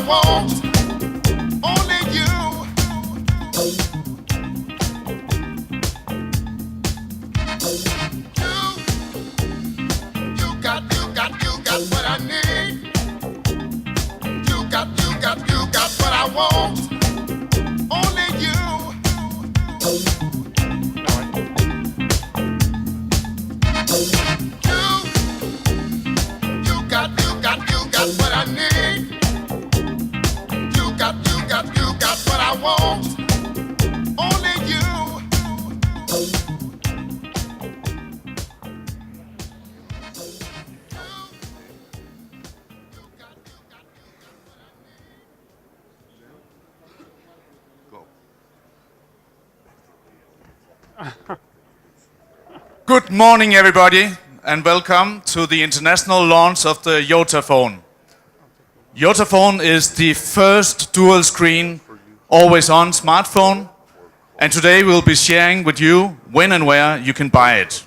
want only you. You got what I need. You got what I want. Only you. You got what I need. You got what I want. Only you. Good morning, everybody, and welcome to the international launch of the YotaPhone. YotaPhone is the first dual-screen, always-on smartphone, and today we'll be sharing with you when and where you can buy it.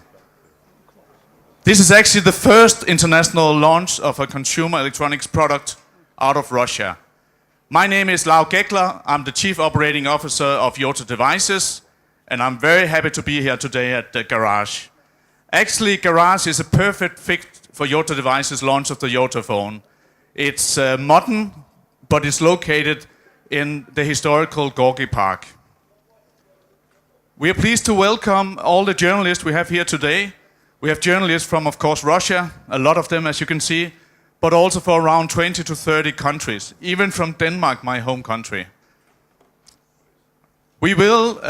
This is actually the first international launch of a consumer electronics product out of Russia. My name is Lau Gekler. I'm the Chief Operating Officer of Yota Devices, and I'm very happy to be here today at the garage. Actually, garage is a perfect fit for Yota Devices' launch of the YotaPhone. It's modern, but it's located in the historical Gorky Park. We are pleased to welcome all the journalists we have here today. We have journalists from, of course, Russia, a lot of them, as you can see, but also for around 20 to 30 countries, even from Denmark, my home country. We will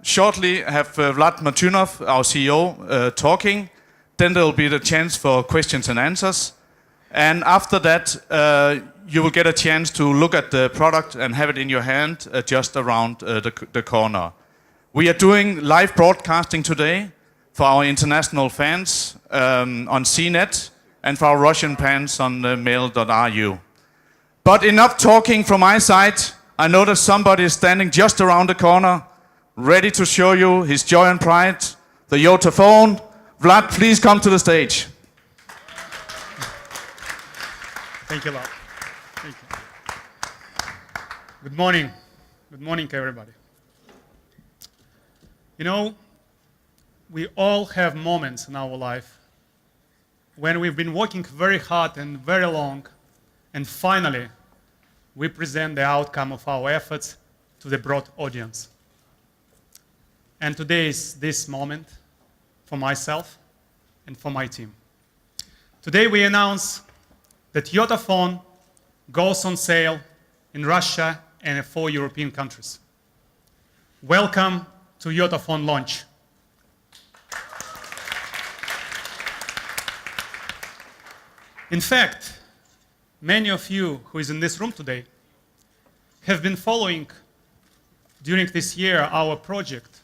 shortly have Vlad Martynov, our CEO, talking. Then there will be the chance for questions and answers. And after that, you will get a chance to look at the product and have it in your hand just around the corner. We are doing live broadcasting today for our international fans on CNET and for our Russian fans on mail.ru. But enough talking from my side. I notice somebody is standing just around the corner, ready to show you his joy and pride, the YotaPhone. Vlad, please come to the stage. Thank you, Lau. Thank you. Good morning. Good morning, everybody. You know, we all have moments in our life when we've been working very hard and very long, and finally, we present the outcome of our efforts to the broad audience. And today is this moment for myself and for my team. Today we announce that YotaPhone goes on sale in Russia and in 4 European countries. Welcome to YotaPhone launch. In fact, many of you who is in this room today have been following during this year our project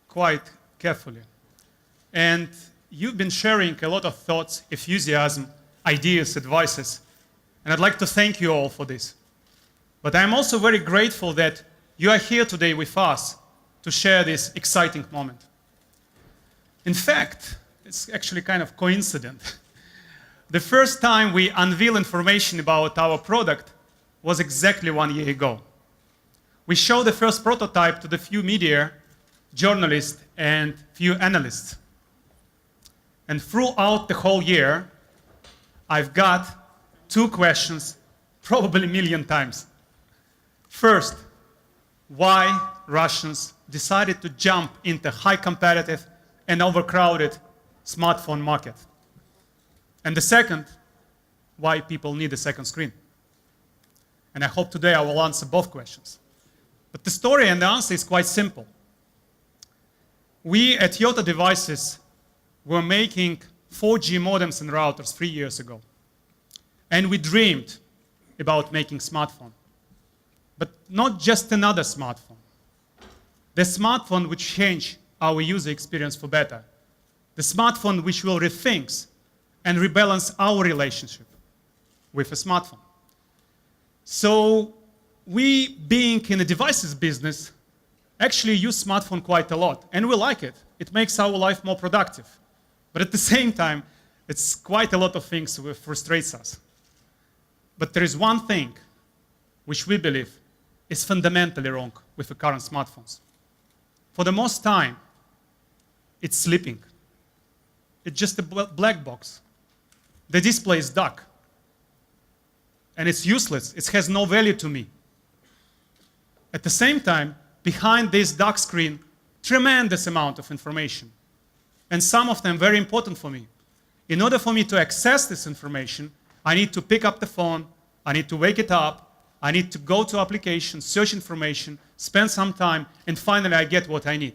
quite carefully. And you've been sharing a lot of thoughts, enthusiasm, ideas, advices. And I'd like to thank you all for this. But I'm also very grateful that you are here today with us to share this exciting moment. In fact, it's actually kind of coincident. The first time we unveiled information about our product was exactly 1 year ago. We showed the first prototype to the few media, journalists, and few analysts. And throughout the whole year, I've got 2 questions, probably a million times. First, why Russians decided to jump into high competitive and overcrowded smartphone market? And the second, why people need a second screen? And I hope today I will answer both questions. But the story and the answer is quite simple. We at Yota Devices were making 4G modems and routers 3 years ago. And we dreamed about making smartphone. But not just another smartphone. The smartphone which changed our user experience for better. The smartphone which will rethink and rebalance our relationship with a smartphone. So we, being in the devices business, actually use smartphone quite a lot, and we like it. It makes our life more productive. But at the same time, it's quite a lot of things that frustrates us. But there is one thing which we believe is fundamentally wrong with the current smartphones. For the most time, it's sleeping. It's just a black box. The display is dark. And it's useless. It has no value to me. At the same time, behind this dark screen, tremendous amount of information. And some of them very important for me. In order for me to access this information, I need to pick up the phone, I need to wake it up, I need to go to applications, search information, spend some time, and finally I get what I need.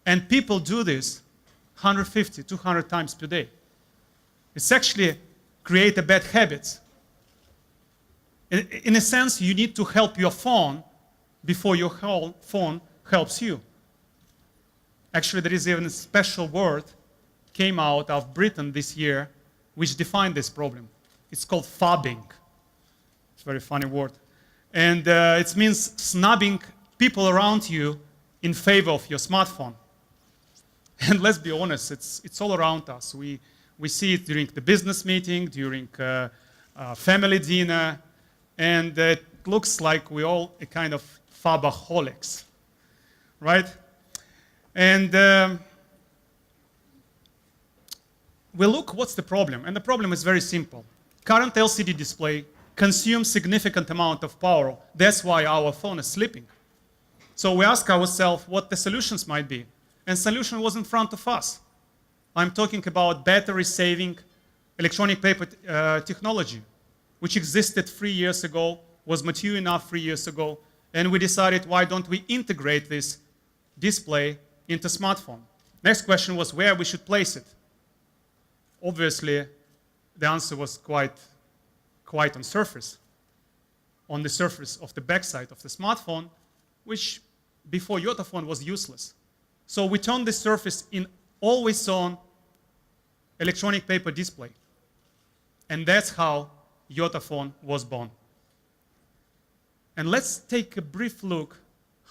And people do this 150, 200 times per day. It's actually create a bad habits. In a sense, you need to help your phone before your phone helps you. Actually, there is even a special word came out of Britain this year which defined this problem. It's called phobbing. It's a very funny word. And it means snubbing people around you in favor of your smartphone. And let's be honest, it's all around us. We see it during the business meeting, during family dinner, and it looks like we're all a kind of phobaholics, right? And we look, what's the problem? And the problem is very simple. Current LCD display consumes significant amount of power. That's why our phone is sleeping. So we ask ourselves what the solutions might be. And solution was in front of us. I'm talking about battery-saving electronic paper technology, which existed 3 years ago, was mature enough 3 years ago, and we decided, why don't we integrate this display into smartphone? Next question was where we should place it. Obviously, the answer was quite on the surface of the backside of the smartphone, which before YotaPhone was useless. So we turned this surface in always-on electronic paper display. And that's how YotaPhone was born. And let's take a brief look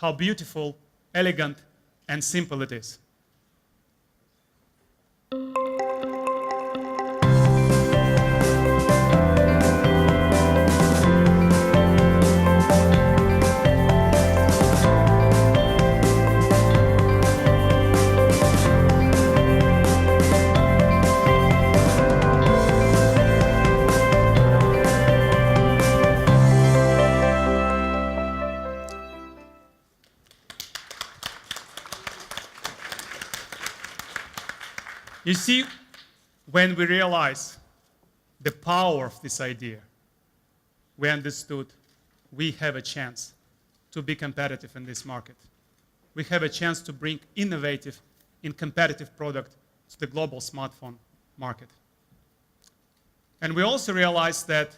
how beautiful, elegant, and simple it is. You see, when we realized the power of this idea, we understood we have a chance to be competitive in this market. We have a chance to bring innovative and competitive product to the global smartphone market. And we also realized that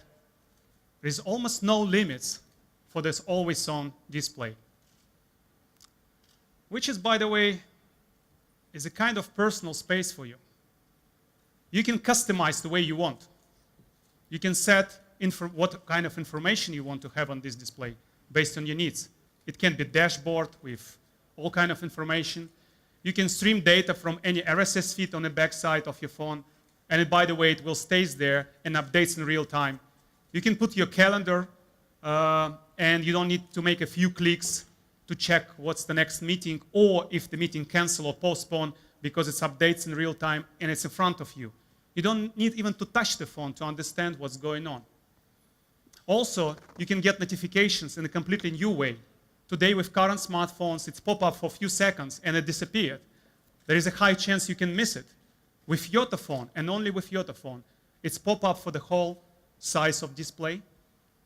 there is almost no limits for this always-on display, which is, by the way, is a kind of personal space for you. You can customize the way you want. You can set what kind of information you want to have on this display based on your needs. It can be a dashboard with all kind of information. You can stream data from any RSS feed on the backside of your phone. And by the way, it will stay there and updates in real time. You can put your calendar and you don't need to make a few clicks to check what's the next meeting or if the meeting cancel or postpone because it updates in real time and it's in front of you. You don't need even to touch the phone to understand what's going on. Also, you can get notifications in a completely new way. Today with current smartphones, it's pop up for a few seconds and it disappeared. There is a high chance you can miss it. With YotaPhone, and only with YotaPhone, it's pop up for the whole size of display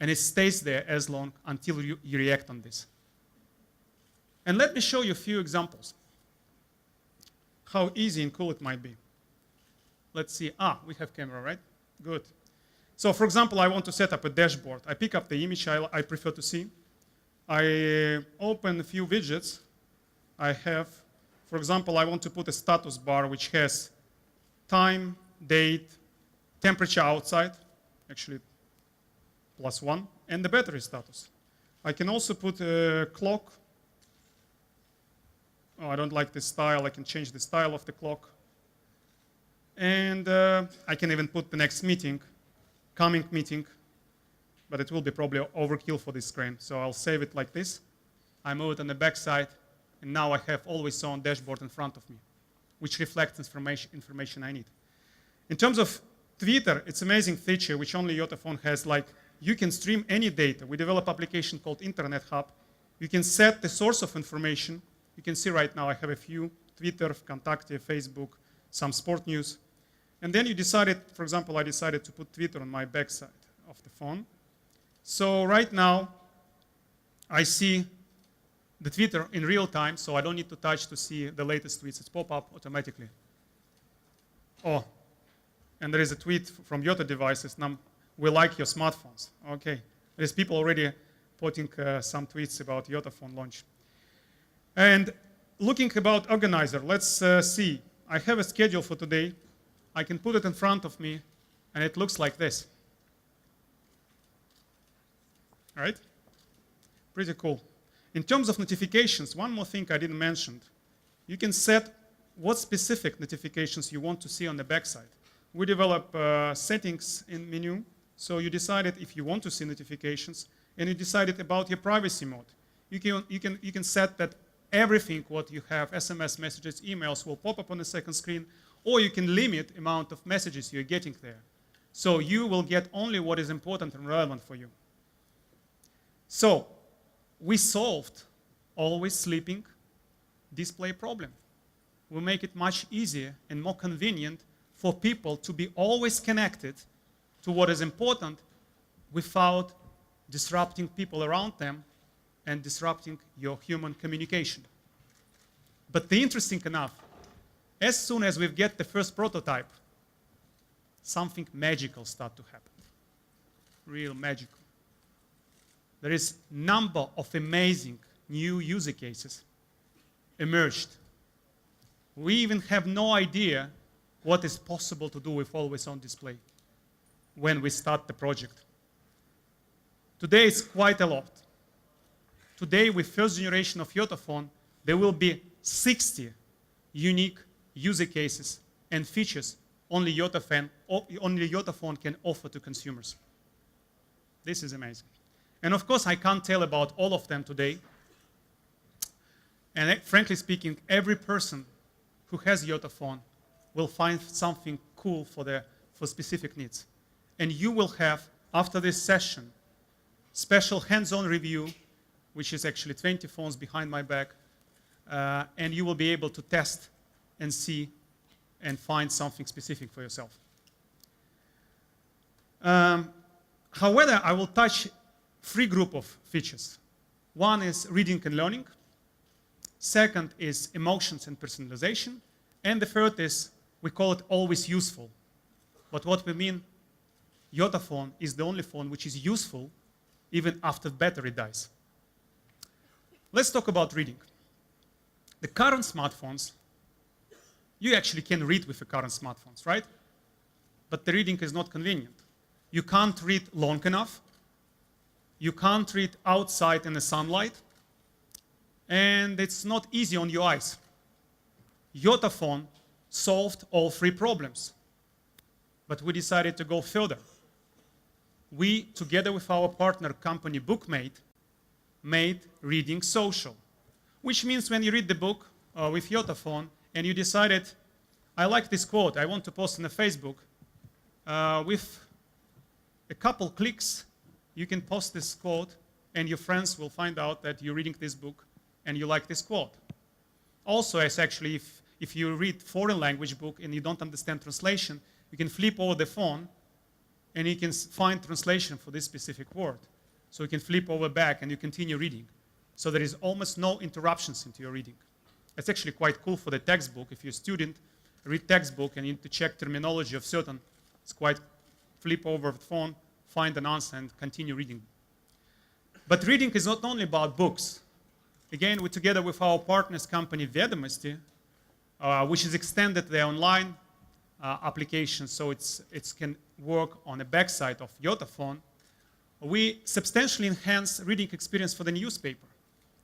and it stays there as long until you react on this. And let me show you a few examples how easy and cool it might be. Let's see. We have camera, right? Good. So for example, I want to set up a dashboard. I pick up the image I prefer to see. I open a few widgets. I have, for example, I want to put a status bar which has time, date, temperature outside, actually +1, and the battery status. I can also put a clock. I don't like this style. I can change the style of the clock. And I can even put the next meeting, coming meeting. but it will be probably overkill for this screen. So I'll save it like this. I move it on the back side, and now I have always on dashboard in front of me, which reflects information I need. In terms of Twitter, it's an amazing feature which only YotaPhone has. Like, you can stream any data. We develop an application called Internet Hub. You can set the source of information. You can see right now I have a few: Twitter, Contact, Facebook, some sport news. And then you decided, for example, I decided to put Twitter on my backside of the phone. So right now, I see the Twitter in real time, so I don't need to touch to see the latest tweets. It's pop up automatically. Oh, and there is a tweet from Yota devices. We like your smartphones. Okay, there's people already putting some tweets about YotaPhone launch. And looking about organizer, let's see. I have a schedule for today. I can put it in front of me, and it looks like this. All right? Pretty cool. In terms of notifications, one more thing I didn't mention. You can set what specific notifications you want to see on the backside. We develop settings in menu. So you decided if you want to see notifications, and you decided about your privacy mode. You can set that everything what you have, SMS messages, emails, will pop up on the second screen, or you can limit amount of messages you're getting there. So you will get only what is important and relevant for you. So we solved always sleeping display problem. We make it much easier and more convenient for people to be always connected to what is important without disrupting people around them and disrupting your human communication. But the interesting enough, as soon as we get the first prototype, something magical start to happen. Real magical. There is number of amazing new user cases emerged. We even have no idea what is possible to do with always on display when we start the project. Today it's quite a lot. Today with first generation of YotaPhone, there will be 60 unique user cases and features only YotaPhone can offer to consumers. This is amazing. And of course, I can't tell about all of them today. And frankly speaking, every person who has YotaPhone will find something cool for specific needs. And you will have, after this session, special hands-on review, which is actually 20 phones behind my back, and you will be able to test and see and find something specific for yourself. However, I will touch three groups of features. One is reading and learning. Second is emotions and personalization. And the third is, we call it always useful. But what we mean, YotaPhone is the only phone which is useful even after battery dies. Let's talk about reading. The current smartphones, you actually can read with the current smartphones, right? But the reading is not convenient. You can't read long enough. You can't read outside in the sunlight. And it's not easy on your eyes. YotaPhone solved all three problems. But we decided to go further. We, together with our partner company Bookmate, made reading social. Which means when you read the book with YotaPhone and you decided, I like this quote, I want to post on the Facebook, with a couple clicks, you can post this quote and your friends will find out that you're reading this book and you like this quote. Also, as actually, if you read foreign language book and you don't understand translation, you can flip over the phone and you can find translation for this specific word. So you can flip over back and you continue reading. So there is almost no interruptions into your reading. It's actually quite cool for the textbook. If you're a student, read textbook and you need to check terminology of certain, it's quite flip over the phone, find an answer and continue reading. But reading is not only about books. Again, we're together with our partners company Vedomosti, which has extended their online application so it can work on the backside of YotaPhone. We substantially enhance reading experience for the newspaper.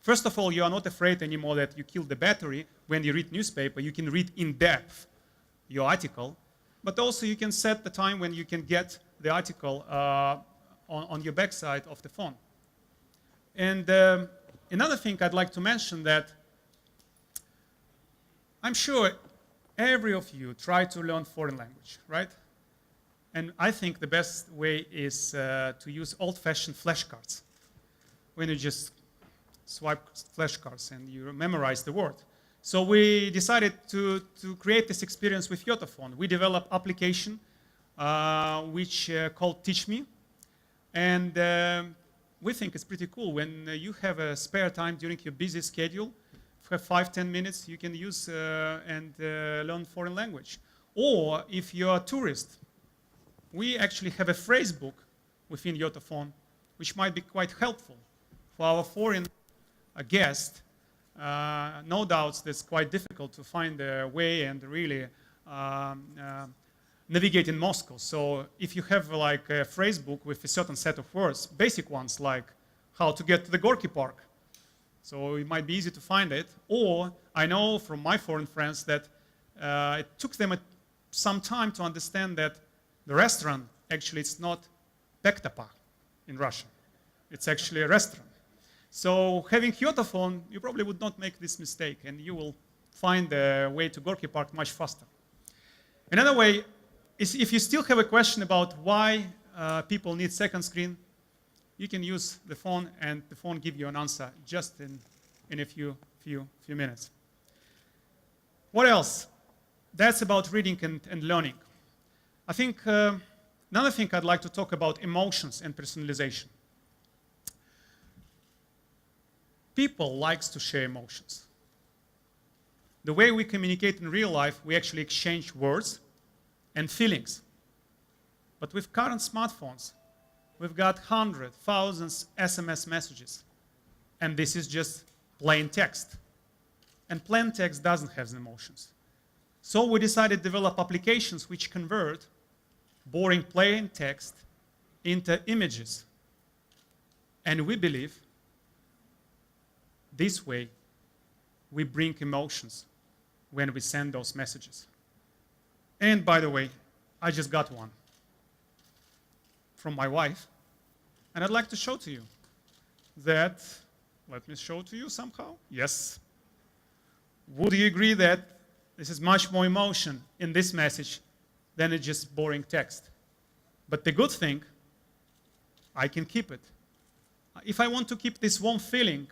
First of all, you are not afraid anymore that you kill the battery when you read newspaper. You can read in depth your article, but also you can set the time when you can get the article on your backside of the phone. And another thing I'd like to mention that I'm sure every of you try to learn foreign language, right? And I think the best way is to use old-fashioned flashcards, when you just swipe flashcards and you memorize the word. So we decided to create this experience with YotaPhone. We developed application which called Teach Me. And we think it's pretty cool. When you have a spare time during your busy schedule, for 5-10 minutes, you can use and learn foreign language. Or if you're a tourist, we actually have a phrase book within YotaPhone, which might be quite helpful for our foreign guest. No doubts that's quite difficult to find a way and really navigate in Moscow. So if you have like a phrase book with a certain set of words, basic ones like how to get to the Gorky Park, so it might be easy to find it. Or I know from my foreign friends that it took them some time to understand that the restaurant, actually it's not Pektapa in Russian. It's actually a restaurant. So having YotaPhone, you probably would not make this mistake and you will find the way to Gorky Park much faster. Another way is if you still have a question about why people need second screen, you can use the phone and the phone give you an answer just in a few minutes. What else? That's about reading and learning. I think another thing I'd like to talk about emotions and personalization. People likes to share emotions. The way we communicate in real life, we actually exchange words and feelings. But with current smartphones, we've got hundreds, thousands SMS messages. And this is just plain text. And plain text doesn't have emotions. So we decided to develop applications which convert boring plain text into images. And we believe this way we bring emotions when we send those messages. And by the way, I just got one from my wife, and I'd like to show to you that, let me show to you somehow. Yes. Would you agree that this is much more emotion in this message than it's just boring text? But the good thing, I can keep it. If I want to keep this warm feeling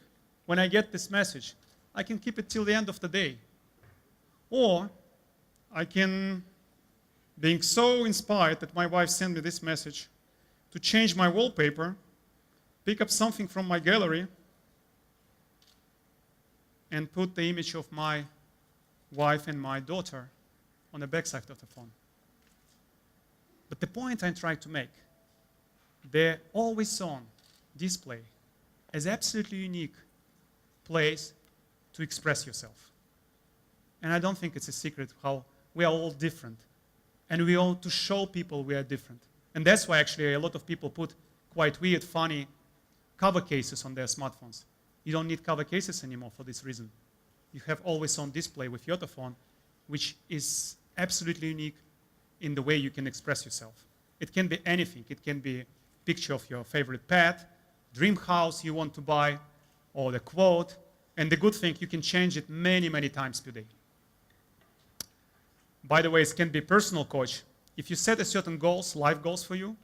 when I get this message, I can keep it till the end of the day. Or I can, being so inspired that my wife sent me this message, to change my wallpaper, pick up something from my gallery, and put the image of my wife and my daughter on the backside of the phone. But the point I'm trying to make, the always-on display is absolutely unique place to express yourself. And I don't think it's a secret how we are all different. And we ought to show people we are different. And that's why actually a lot of people put quite weird, funny cover cases on their smartphones. You don't need cover cases anymore for this reason. You have always on display with YotaPhone, which is absolutely unique in the way you can express yourself. It can be anything. It can be a picture of your favorite pet, dream house you want to buy, or the quote. And the good thing, you can change it many, many times per day. By the way, it can be personal coach. If you set a certain goals, life goals for you,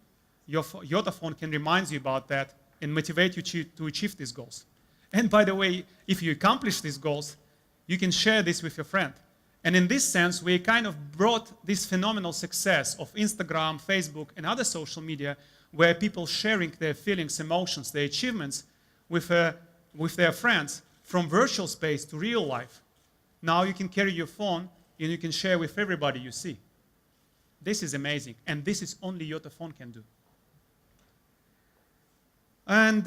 your YotaPhone can remind you about that and motivate you to achieve these goals. And by the way, if you accomplish these goals, you can share this with your friend. And in this sense, we kind of brought this phenomenal success of Instagram, Facebook, and other social media where people sharing their feelings, emotions, their achievements with their friends from virtual space to real life. Now you can carry your phone and you can share with everybody you see. This is amazing, and this is only YotaPhone can do. And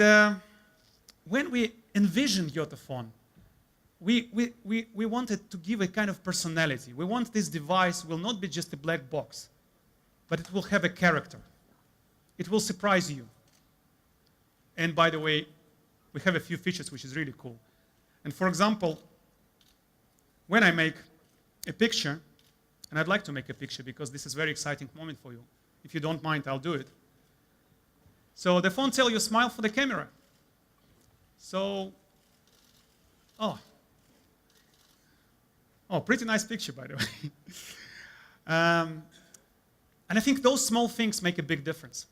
when we envisioned YotaPhone, we wanted to give a kind of personality. We want this device will not be just a black box, but it will have a character. It will surprise you. And by the way, we have a few features which is really cool. And for example, when I make a picture, and I'd like to make a picture because this is a very exciting moment for you. If you don't mind, I'll do it. So the phone tells you smile for the camera. So, oh, pretty nice picture, by the way. And I think those small things make a big difference.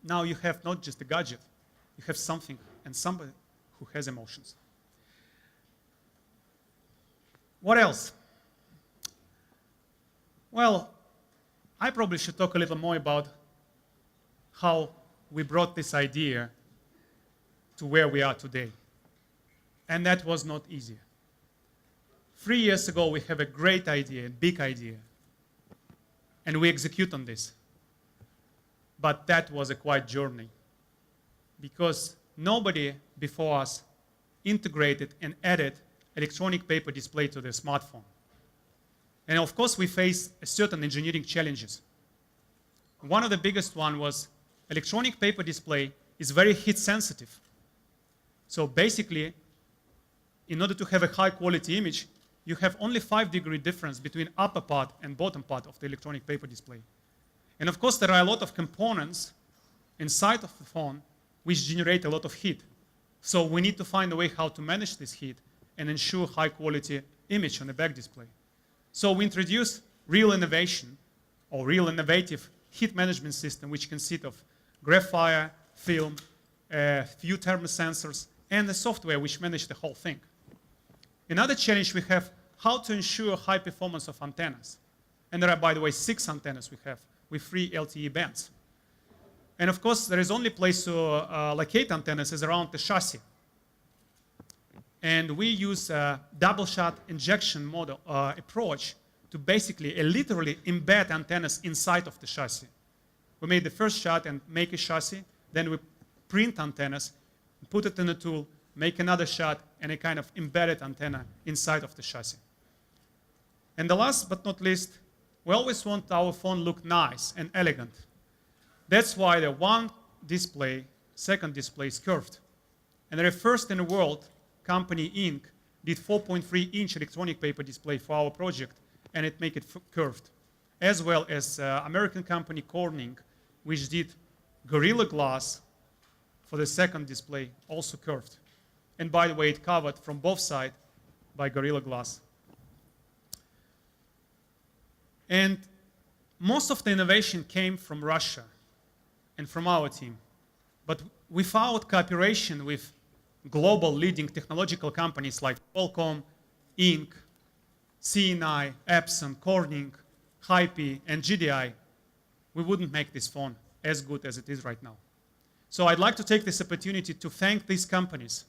Now you have not just a gadget, you have something and somebody who has emotions. What else? Well, I probably should talk a little more about how we brought this idea to where we are today. And that was not easy. 3 years ago, we have a great idea, a big idea, and we execute on this. But that was a quite journey because nobody before us integrated and added electronic paper display to their smartphone. And of course, we faced certain engineering challenges. One of the biggest one was electronic paper display is very heat sensitive. So basically, in order to have a high quality image, you have only 5-degree difference between upper part and bottom part of the electronic paper display. And of course, there are a lot of components inside of the phone which generate a lot of heat. So we need to find a way how to manage this heat and ensure high quality image on the back display. So we introduced real innovation or real innovative heat management system which consists of graphite, film, a few thermosensors, and the software which manage the whole thing. Another challenge we have how to ensure high performance of antennas. And there are, by the way, 6 antennas we have with 3 LTE bands. And of course, there is only place to locate antennas is around the chassis. And we use a double shot injection model approach to basically literally embed antennas inside of the chassis. We made the first shot and make a chassis, then we print antennas, put it in a tool, make another shot, and a kind of embedded antenna inside of the chassis. And the last but not least, we always want our phone look nice and elegant. That's why the one display, second display is curved. And the first in the world, company Inc. did 4.3-inch electronic paper display for our project, and it make it curved. As well as American company Corning, which did Gorilla Glass for the second display, also curved. And by the way, it covered from both sides by Gorilla Glass. And most of the innovation came from Russia and from our team. But without cooperation with global leading technological companies like Qualcomm, Inc., CNI, Epson, Corning, HiPi, and GDI, we wouldn't make this phone as good as it is right now. So I'd like to take this opportunity to thank these companies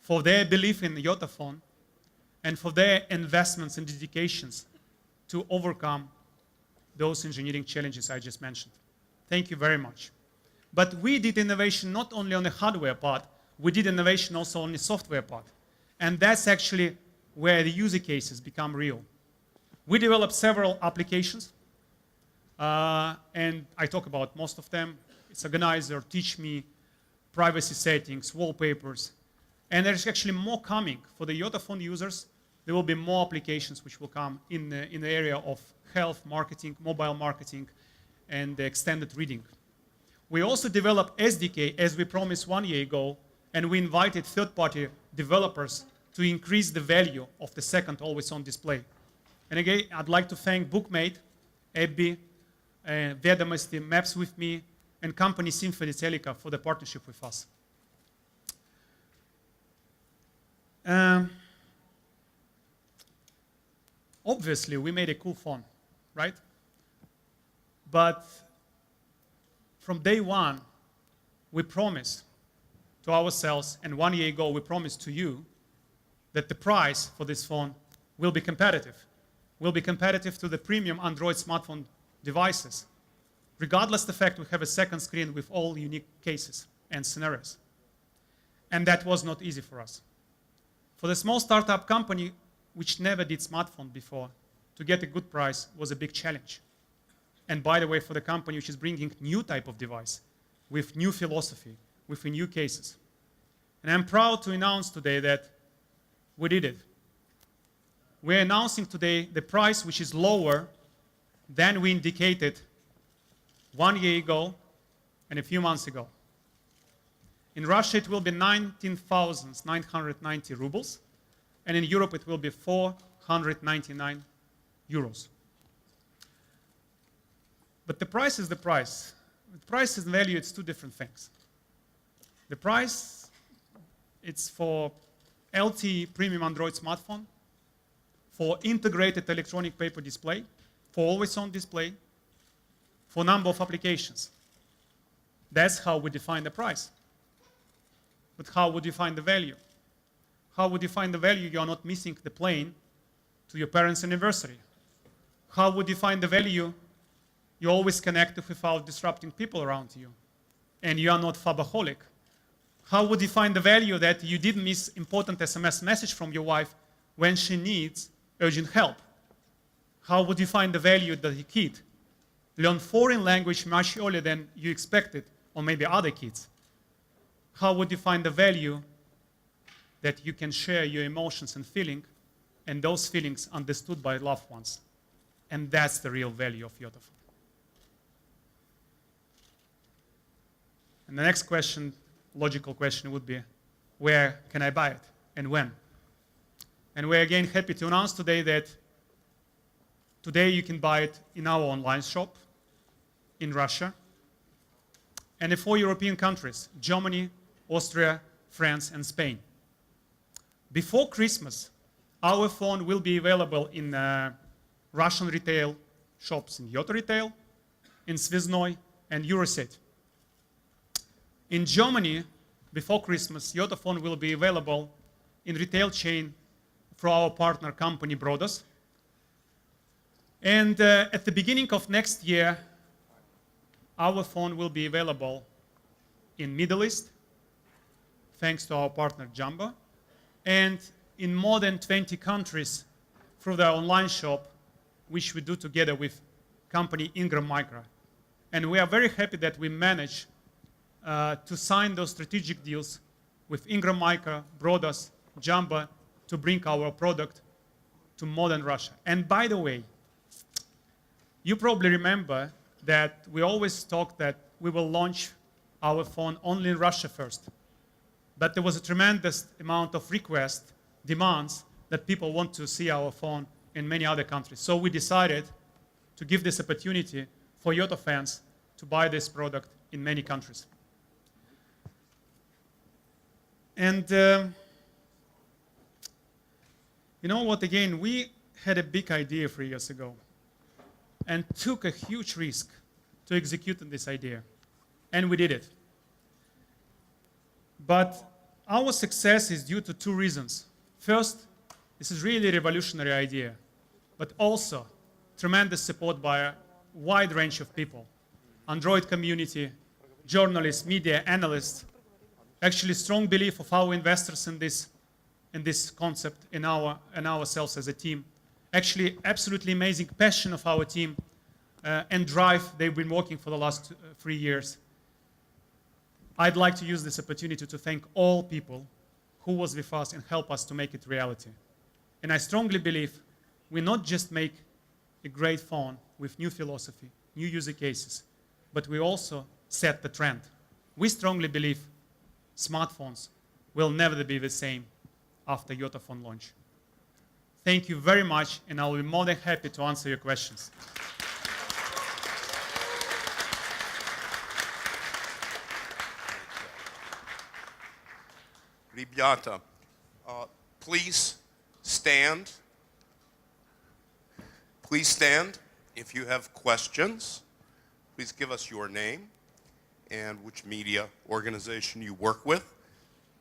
for their belief in YotaPhone and for their investments and dedications to overcome those engineering challenges I just mentioned. Thank you very much. But we did innovation not only on the hardware part, we did innovation also on the software part. And that's actually where the user cases become real. We developed several applications, and I talk about most of them. It's Organizer, Teach Me, privacy settings, wallpapers. And there's actually more coming. For the YotaPhone users, there will be more applications which will come in the area of health, marketing, mobile marketing, and extended reading. We also developed SDK, as we promised 1 year ago, and we invited third-party developers to increase the value of the second always-on display. And again, I'd like to thank Bookmate, Abby, Vedomosti, Maps with Me, and company Symphony Teleca for the partnership with us. Obviously, we made a cool phone, right? But from day one, we promised to ourselves, and 1 year ago, we promised to you that the price for this phone will be competitive. Will be competitive to the premium Android smartphone devices, regardless of the fact we have a second screen with all unique cases and scenarios. And that was not easy for us. For the small startup company, which never did smartphone before, to get a good price was a big challenge. And by the way, for the company which is bringing new type of device, with new philosophy, with new cases. And I'm proud to announce today that we did it. We're announcing today the price which is lower than we indicated 1 year ago and a few months ago. In Russia, it will be 19,990 rubles, and in Europe, it will be 499 euros. But the price is the price. The price and value, it's two different things. The price, it's for LTE premium Android smartphone, for integrated electronic paper display, for always-on display, for number of applications. That's how we define the price. But how would you find the value? How would you find the value you are not missing the plane to your parents' anniversary? How would you find the value you're always connected without disrupting people around you? And you are not fabaholic. How would you find the value that you didn't miss important SMS message from your wife when she needs urgent help? How would you find the value that your kid learned foreign language much earlier than you expected, or maybe other kids? How would you find the value that you can share your emotions and feelings, and those feelings understood by loved ones? And that's the real value of YotaPhone. And the next question, logical question, would be, where can I buy it and when? And we're again happy to announce today that today you can buy it in our online shop in Russia and in 4 European countries, Germany, Austria, France, and Spain. Before Christmas, our phone will be available in Russian retail shops in Yota Retail, in Svyaznoy, and Euroset. In Germany, before Christmas, YotaPhone will be available in retail chain for our partner company Brodos. And at the beginning of next year, our phone will be available in Middle East, thanks to our partner Jumbo, and in more than 20 countries through their online shop, which we do together with company Ingram Micro. And we are very happy that we managed to sign those strategic deals with Ingram Micro, Brodos, Jumbo, to bring our product to modern Russia. And by the way, you probably remember that we always talked that we will launch our phone only in Russia first. But there was a tremendous amount of requests, demands, that people want to see our phone in many other countries. So we decided to give this opportunity for Yota fans to buy this product in many countries. And you know what, again, we had a big idea 3 years ago and took a huge risk to execute on this idea. And we did it. But our success is due to two reasons. First, this is really a revolutionary idea, but also tremendous support by a wide range of people. Android community, journalists, media, analysts, actually strong belief of our investors in this concept, in ourselves as a team. Actually, absolutely amazing passion of our team and drive they've been working for the last 3 years. I'd like to use this opportunity to thank all people who was with us and help us to make it reality. And I strongly believe we not just make a great phone with new philosophy, new user cases, but we also set the trend. We strongly believe smartphones will never be the same after YotaPhone launch. Thank you very much, and I'll be more than happy to answer your questions. Ребята, please stand. Please stand. If you have questions, please give us your name and which media organization you work with.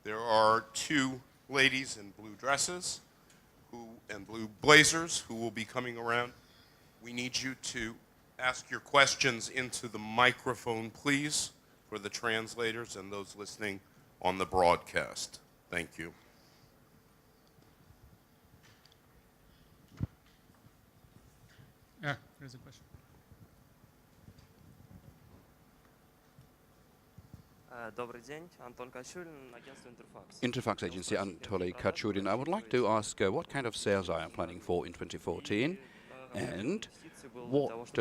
There are two ladies in blue dresses and blue blazers who will be coming around. We need you to ask your questions into the microphone, please, for the translators and those listening on the broadcast. Thank you. Yeah, there's a question. Добрый день, Антон Качурин, агентство Interfax. Interfax agency Anatoly Kachudin. I would like to ask what kind of sales are you planning for in 2014? And what's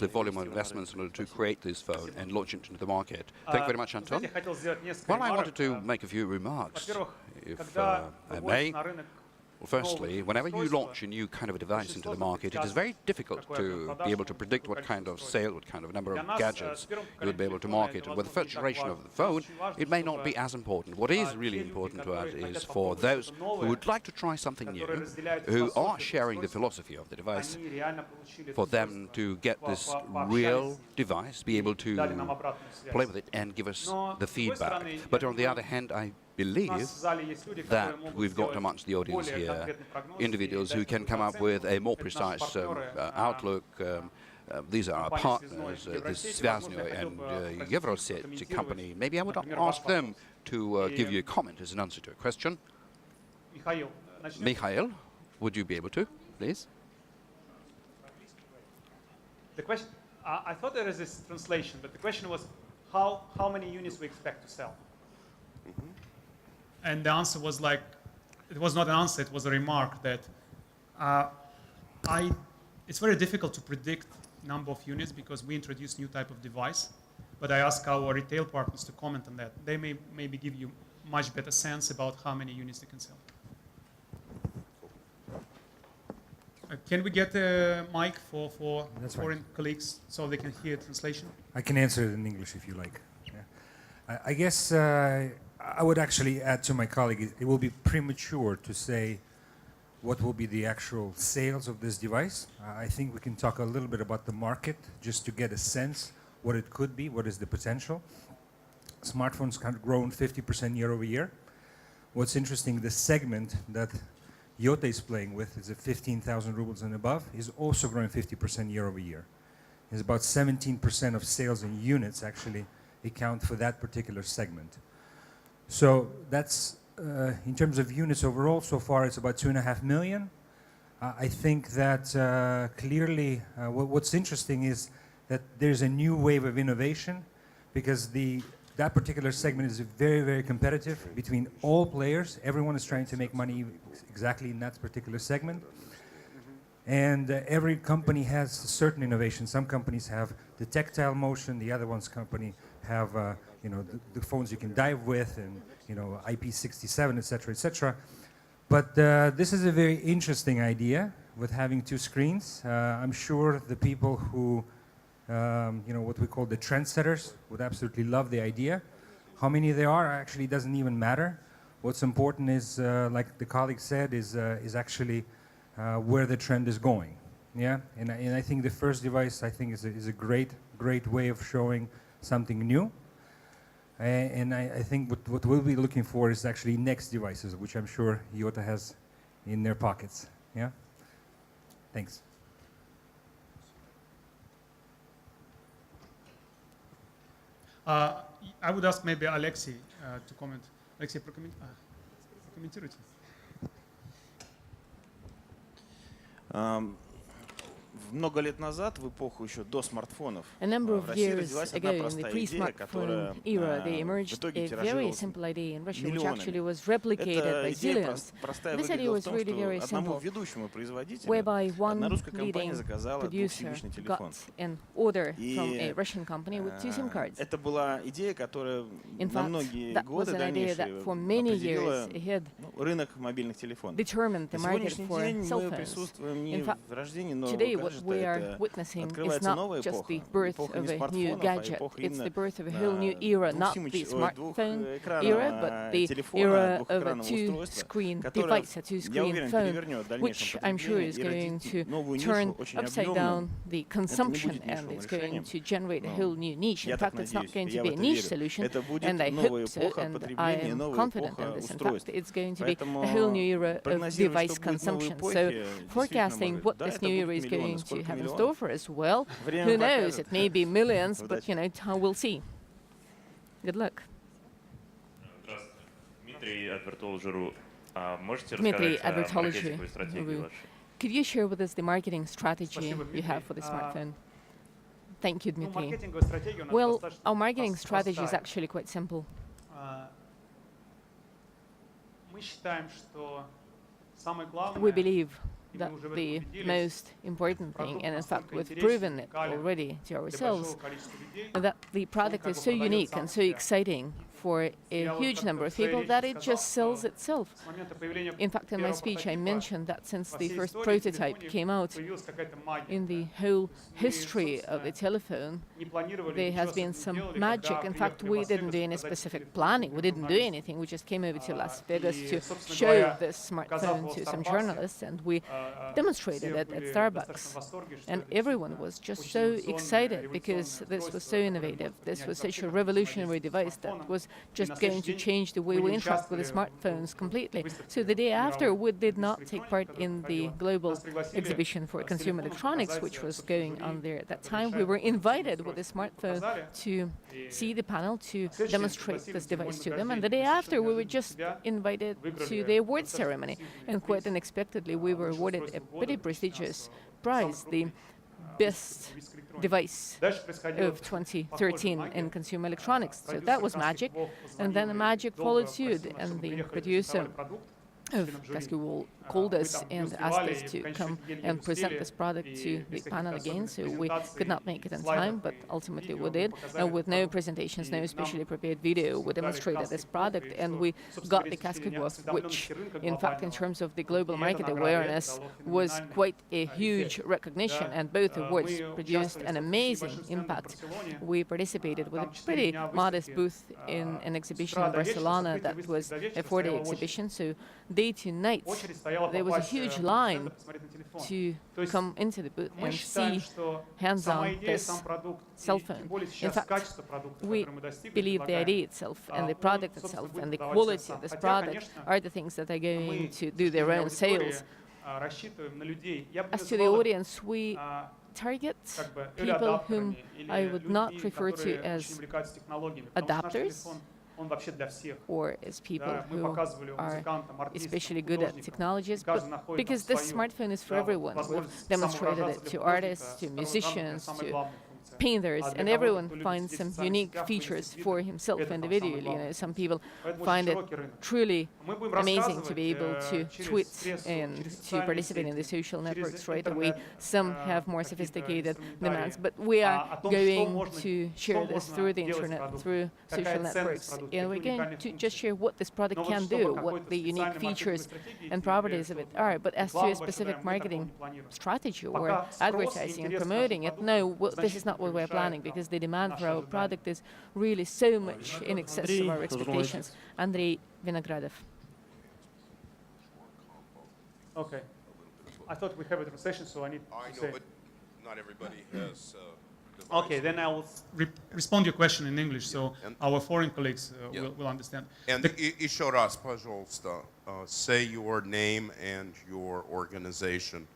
the volume of investments in order to create this phone and launch it into the market? Thank you very much, Anton. Well, I wanted to make a few remarks, if I may. Well, firstly, whenever you launch a new kind of a device into the market, it is very difficult to be able to predict what kind of sale, what kind of number of gadgets you would be able to market. And with the first generation of the phone, it may not be as important. What is really important to us is for those who would like to try something new, who are sharing the philosophy of the device, for them to get this real device, be able to play with it and give us the feedback. But on the other hand, I believe that we've got amongst the audience here individuals who can come up with a more precise outlook. These are our partners, this Svyaznoy and Euroset company. Maybe I would ask them to give you a comment as an answer to a question. Mikhail, would you be able to, please? The question, I thought there is this translation, but the question was how many units we expect to sell. And the answer was like, it was not an answer, it was a remark that it's very difficult to predict number of units because we introduce new type of device, but I ask our retail partners to comment on that. They may maybe give you much better sense about how many units they can sell. Can we get a mic for foreign colleagues so they can hear translation? I can answer it in English if you like. Yeah. I guess I would actually add to my colleague, it will be premature to say what will be the actual sales of this device. I think we can talk a little bit about the market just to get a sense what it could be, what is the potential. Smartphones have grown 50% year over year. What's interesting, the segment that Yota is playing with is at 15,000 rubles and above, is also growing 50% year over year. It's about 17% of sales in units actually account for that particular segment. So that's, in terms of units overall, so far it's about 2.5 million. I think that clearly what's interesting is that there's a new wave of innovation because that particular segment is very, very competitive between all players. Everyone is trying to make money exactly in that particular segment. And every company has certain innovations. Some companies have the tactile motion, the other one's company have the phones you can dive with, and IP67, etc., etc. But this is a very interesting idea with having two screens. I'm sure the people who, what we call the trendsetters, would absolutely love the idea. How many there are actually doesn't even matter. What's important is, like the colleague said, is actually where the trend is going. Yeah, and I think the first device is a great way of showing something new. And I think what we'll be looking for is actually next devices, which I'm sure Yota has in their pockets. Yeah. Thanks. I would ask maybe Alexei to comment. Alexei, прокомментируйте. Много лет назад, в эпоху еще до смартфонов, A number в of России years родилась одна ago, in the простая идея, которая pre-smartphone era, there в emerged итоге a very тиражировалась simple idea in Russia, which миллионами. actually was replicated by Эта идея zillions. простая This idea выглядела в was том, really very что одному simple, ведущему производителю whereby одна one русская компания leading заказала producer двухсимичный телефон. got an order И from a Russian company with two SIM cards. это была идея, которая In на fact, многие that was годы an idea дальнейшие that for many определила years ahead рынок мобильных телефонов. determined the На market сегодняшний for день cell мы phones. присутствуем не In fact, в рождении нового today what гаджета, we are это witnessing is открывается not новая just эпоха, the birth эпоха of не a new смартфонов, а gadget, эпоха it's the именно birth of a whole new era, not the smartphone era, but the era of a two-screen device, a two-screen phone, which I'm sure is going to turn upside down the consumption and it's going to generate a whole new niche. In fact, it's not going to be a niche solution, and I hope so, and I am confident in this. In fact, it's going to be a whole new era of device consumption. So forecasting what this new era is going to have in store for us, well, who knows? It may be millions, but we'll see. Good luck. Дмитрий, Advertology.ru. Можете Dmitry, рассказать о Advertology. маркетинговой стратегии вашей? Could you share with us the marketing strategy you have for the smartphone? Thank you, Dmitry. Well, our marketing strategy is actually quite simple. Мы считаем, что самое главное We believe that the most important thing, and in fact we've proven it already to ourselves, that the product is so unique and so exciting for a huge number of people that it just sells itself. In fact, in my speech I mentioned that since the first prototype came out in the whole history of the telephone, there has been some magic. In fact, we didn't do any specific planning. We didn't do anything. We just came over to Las Vegas to show this smartphone to some journalists, and we demonstrated it at Starbucks. And everyone was just so excited because this was so innovative. This was such a revolutionary device that was just going to change the way we interact with the smartphones completely. So the day after, we did not take part in the global exhibition for consumer electronics, which was going on there at that time. We were invited with the smartphone to see the panel, to demonstrate this device to them. And the day after, we were just invited to the awards ceremony. And quite unexpectedly, we were awarded a pretty prestigious prize, the best device of 2013 in consumer electronics. So that was magic. And then the magic followed suit, and the producer of Cascade called us and asked us to come and present this product to the panel again. So we could not make it in time, but ultimately we did. And with no presentations, no specially prepared video, we demonstrated this product, and we got the Cascade, which, in fact, in terms of the global market awareness, was quite a huge recognition, and both awards produced an amazing impact. We participated with a pretty modest booth in an exhibition in Barcelona that was a 4-day exhibition. So day to night, there was a huge line to come into the booth and see hands-on this cell phone. In fact, we believe the idea itself and the product itself and the quality of this product are the things that are going to do their own sales. As to the audience, we target people whom I would not refer to as adapters or as people who are especially good at technologies, but because this smartphone is for everyone. We've demonstrated it to artists, to musicians, to painters, and everyone finds some unique features for himself individually. You know, some people find it truly amazing to be able to tweet and to participate in the social networks right away. Some have more sophisticated demands, but we are going to share this through the internet, through social networks, and we're going to just share what this product can do, what the unique features and properties of it are. But as to a specific marketing strategy or advertising and promoting it, no, this is not what we're planning, because the demand for our product is really so much in excess of our expectations. Andrei Vinogradov. Okay. I thought we have a translation, so I need to say. But not everybody has. Okay, then I will respond to your question in English, so our foreign colleagues will understand. And еще раз, пожалуйста, say your name and your organization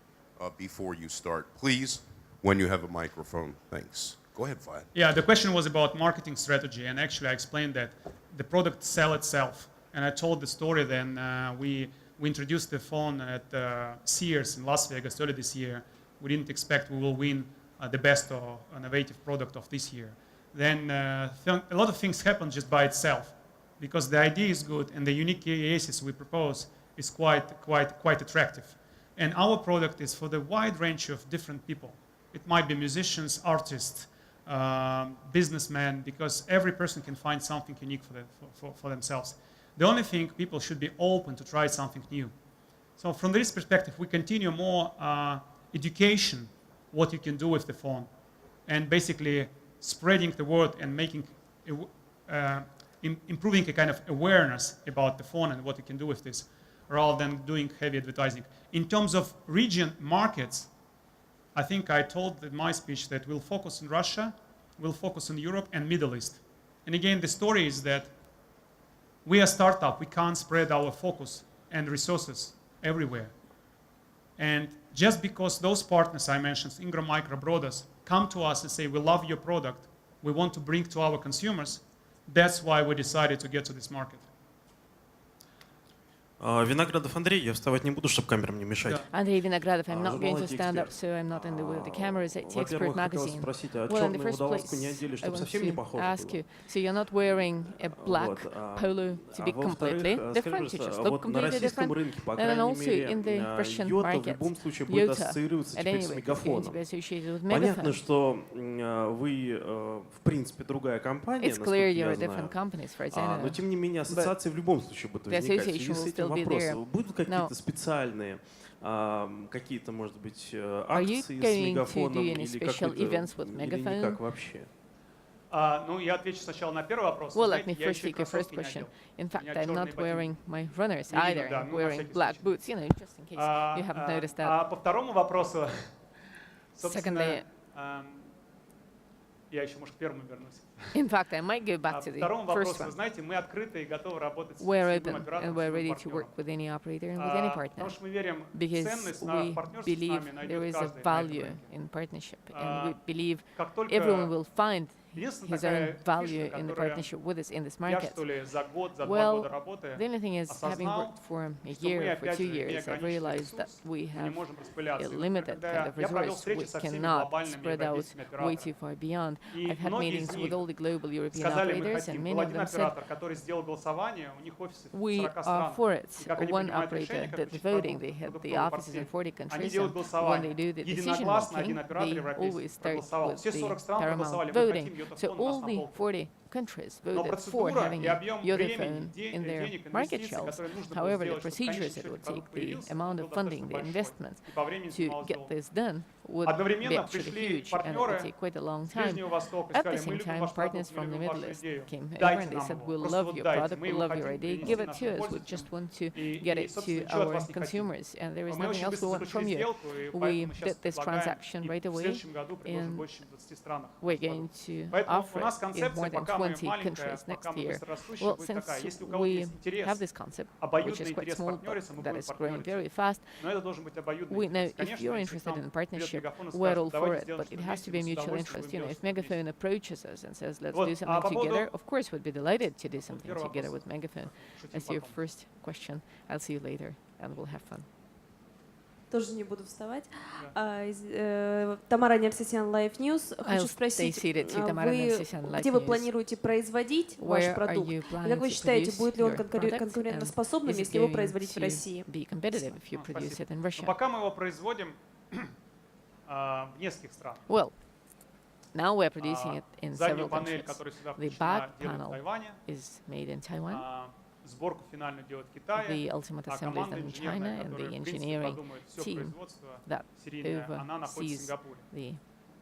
before you start, please, when you have a microphone. Thanks. Go ahead, Vlad. Yeah, the question was about marketing strategy, and actually I explained that the product sells itself. And I told the story then we introduced the phone at Sears in Las Vegas early this year. We didn't expect we will win the best or innovative product of this year. Then a lot of things happen just by itself, because the idea is good and the unique cases we propose is quite attractive. And our product is for the wide range of different people. It might be musicians, artists, businessmen, because every person can find something unique for themselves. The only thing, people should be open to try something new. So from this perspective, we continue more education, what you can do with the phone, and basically spreading the word and making, improving a kind of awareness about the phone and what you can do with this, rather than doing heavy advertising. In terms of region markets, I think I told in my speech that we'll focus on Russia, we'll focus on Europe and Middle East. And again, the story is that we are a startup, we can't spread our focus and resources everywhere. And just because those partners I mentioned, Ingram Micro, Brothers, come to us and say, we love your product, we want to bring to our consumers, that's why we decided to get to this market. Виноградов Андрей, я вставать не буду, чтобы камерам не мешать. Andrei Vinogradov, I'm not going to stand up, so I'm not in the way of the cameras. It's Expert magazine. Well, in the first place, I want to ask you, so you're not wearing a black polo to be completely different, you just look completely different. And also in the Russian market, Yota, at any rate, is going to be associated with Понятно, Megaphone. что вы, в принципе, другая компания, It's clear насколько я you're знаю. different companies, for example. Но тем не менее ассоциации в любом случае будут возникать. В связи с этим вопрос: будут какие-то специальные, какие-то, может быть, акции с мегафоном или никак вообще? Ну, я отвечу сначала на первый вопрос. Well, let me first take your first question. In fact, I'm not wearing my runners either. I'm wearing black boots, you know, just in case you haven't noticed that. По второму вопросу, Secondly, я еще, может, к первому вернусь. in fact, I might go back to the first one. Знаете, мы открыты и готовы работать с We're любым open оператором, and we're с любым ready to work партнером. with any operator and with any partner, Потому что мы верим в because ценность we в партнерстве с believe нами there найдет is a каждый на этом value рынке. in partnership, and we believe Как только everyone will find единственная his own такая value фишка, in the которая partnership with us in this я, market. что ли, за год, за 2 Well, года работы the only thing is, having осознал, worked for a что мы year, for опять 2 же years, I've неограниченный realized that ресурс, we мы не have можем распыляться. a И вот limited когда kind of я провел resource. встречи We со всеми cannot глобальными spread out европейскими way операторами. too far beyond. И I've had многие из meetings них with all the global European сказали, мы operators, and хотим. many Был of один them said, оператор, который сделал голосование, у них офисы в we 40 are странах. for it. И как они One принимают operator решения, как did the включить voting. They had the продуктовый offices in портфель. 40 Они countries, делают and when голосование. they do the decision Единогласно один making, оператор they европейский always start проголосовал. with Все 40 the стран проголосовали, paramount мы voting. хотим So YotaPhone у нас all на the полке. 40 countries Но voted for процедура having и объем времени, YotaPhone in their денег, market инвестиций, shelves. которые нужно было However, the сделать, чтобы в procedures конечном it счете would take, продукт the появился, amount был of funding, достаточно the большой. investments И по времени to мало get сделано. this done would be Одновременно actually пришли huge, and it would партнеры take quite a long с time. Ближнего Востока и At the сказали, мы same любим time, ваш partners продукт, мы from the любим Middle вашу East идею. came over and Дайте they нам said, его. we'll Просто love вот your дайте. product, Мы we'll его love your хотим idea, принести give it нашим to us, we пользователям. just want to И, get it собственно, to ничего от our вас не хотим. consumers, and there is Мы nothing очень else we быстро want from заключили you. сделку, и We поэтому мы did сейчас this предлагаем transaction и right в away, следующем году предложим and больше, чем в 20 странах. we're going to Поэтому offer у нас it in концепция, more than пока мы 20 маленькая, countries next пока мы year. быстрорастущая, Well, будет такая. since Если у кого-то we есть интерес, have this concept, which is обоюдный quite интерес small, партнериться, мы but that будем is growing партнериться. very fast, Но это должен быть обоюдный we know интерес. if Конечно, you're если к interested нам in придет partnership, Мегафон и we're скажет, all for давайте it, сделаем but it что-то has to вместе, be мы с mutual удовольствием interest. будем You know, делать if что-то вместе. Megaphone approaches us and says, let's Вот, do а something по поводу- together, of course, we'd be delighted to do something первый together вопрос. with Megaphone. Шутим As your потом. first question, I'll see you later, and we'll have fun. Тоже не буду вставать. Тамара Нерсисян, Live News. Хочу I'll спросить, stay seated. Тамара Нерсисян, Live где вы News. планируете производить ваш Where are продукт? you И planning как вы to считаете, produce будет ли он your product, конкурентоспособным, and is если it его going производить в to России? be competitive if you produce Спасибо. it in Но Russia? пока мы его производим в нескольких странах. Well, now we're producing it in Заднюю several панель, countries. которая сюда The включена, back делают в panel Тайване. is made in Taiwan. Сборку финальную делает в Китае. The ultimate А assembly is команда done in инженерная, China, and которая, the в принципе, engineering продумает все team производство that серийное, она находится в oversees Сингапуре. the